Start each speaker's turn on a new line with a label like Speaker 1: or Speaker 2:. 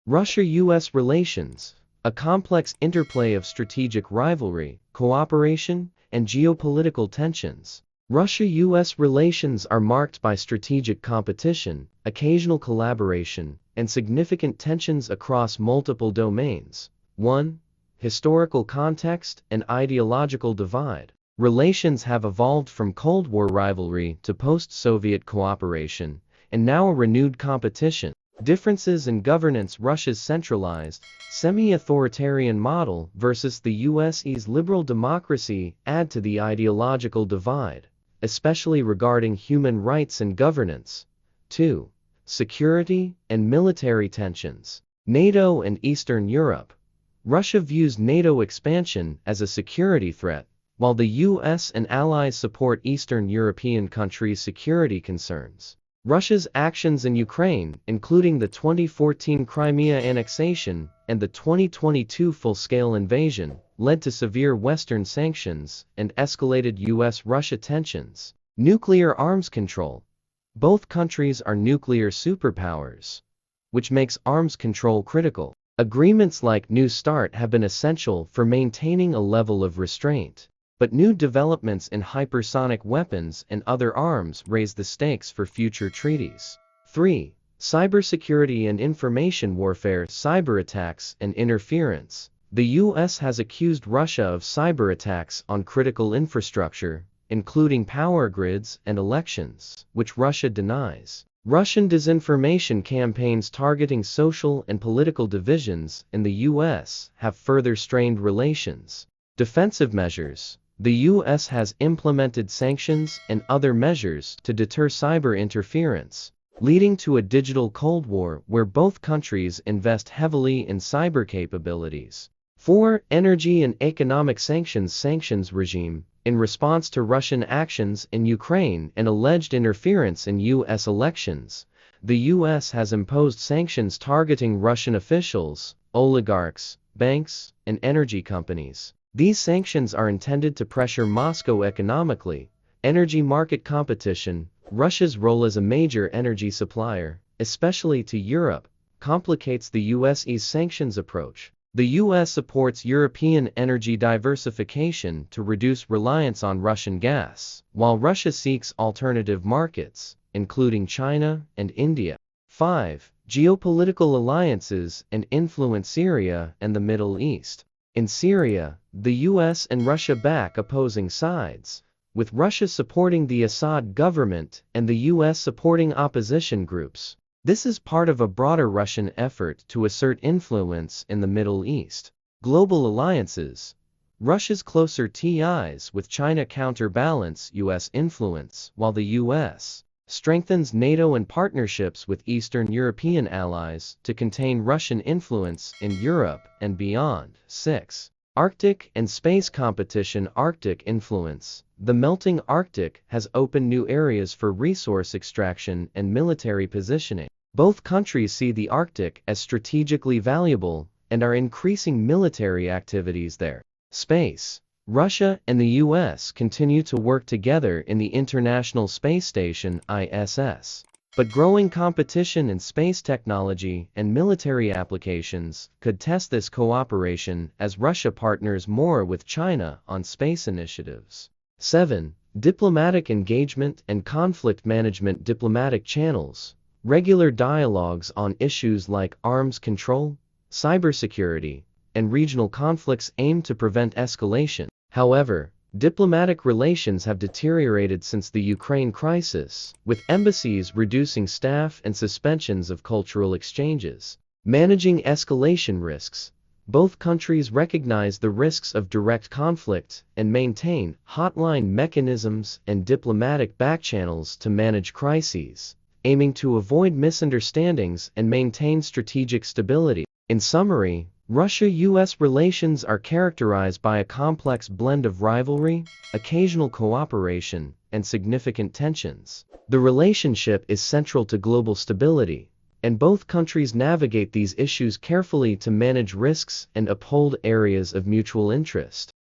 Speaker 1: Russia-U.S. relations, a complex interplay of strategic rivalry, cooperation, and geopolitical tensions. Russia-U.S. relations are marked by strategic competition, occasional collaboration, and significant tensions across multiple domains. 1. Historical context and ideological divide. Relations have evolved from Cold War rivalry to post-Soviet cooperation, and now a renewed competition. Differences in governance: Russia's centralized, semi-authoritarian model versus the US's liberal democracy add to the ideological divide, especially regarding human rights and governance. 2. Security and military tensions. NATO and Eastern Europe. Russia views NATO expansion as a security threat, while the US and allies support Eastern European countries' security concerns. Russia's actions in Ukraine, including the 2014 Crimea annexation and the 2022 full-scale invasion, led to severe Western sanctions and escalated US-Russia tensions. Nuclear arms control. Both countries are nuclear superpowers, which makes arms control critical. Agreements like New START have been essential for maintaining a level of restraint. But new developments in hypersonic weapons and other arms raise the stakes for future treaties. 3. Cybersecurity and information warfare. Cyber attacks and interference. The US has accused Russia of cyber attacks on critical infrastructure, including power grids and elections, which Russia denies. Russian disinformation campaigns targeting social and political divisions in the US have further strained relations. Defensive measures. The US has implemented sanctions and other measures to deter cyber interference, leading to a digital Cold War where both countries invest heavily in cyber capabilities. 4. Energy and economic sanctions. Sanctions regime. In response to Russian actions in Ukraine and alleged interference in US elections, the US has imposed sanctions targeting Russian officials, oligarchs, banks, and energy companies. These sanctions are intended to pressure Moscow economically. Energy market competition. Russia's role as a major energy supplier, especially to Europe, complicates the US's sanctions approach. The US supports European energy diversification to reduce reliance on Russian gas, while Russia seeks alternative markets, including China and India. 5. Geopolitical alliances and influence. Syria and the Middle East. In Syria, the US and Russia back opposing sides, with Russia supporting the Assad government and the US supporting opposition groups. This is part of a broader Russian effort to assert influence in the Middle East. Global alliances. Russia's closer ties with China counterbalance US influence, while the US strengthens NATO and partnerships with Eastern European allies to contain Russian influence in Europe and beyond. 6. Arctic and space competition. Arctic influence. The melting Arctic has opened new areas for resource extraction and military positioning. Both countries see the Arctic as strategically valuable and are increasing military activities there. Space. Russia and the US continue to work together in the International Space Station (ISS). But growing competition in space technology and military applications could test this cooperation as Russia partners more with China on space initiatives. 7. Diplomatic engagement and conflict management. Diplomatic channels. Regular dialogues on issues like arms control, cybersecurity, and regional conflicts aim to prevent escalation. However, diplomatic relations have deteriorated since the Ukraine crisis, with embassies reducing staff and suspensions of cultural exchanges. Managing escalation risks. Both countries recognize the risks of direct conflict and maintain hotline mechanisms and diplomatic backchannels to manage crises, aiming to avoid misunderstandings and maintain strategic stability. In summary, Russia-US relations are characterized by a complex blend of rivalry, occasional cooperation, and significant tensions. The relationship is central to global stability, and both countries navigate these issues carefully to manage risks and uphold areas of mutual interest.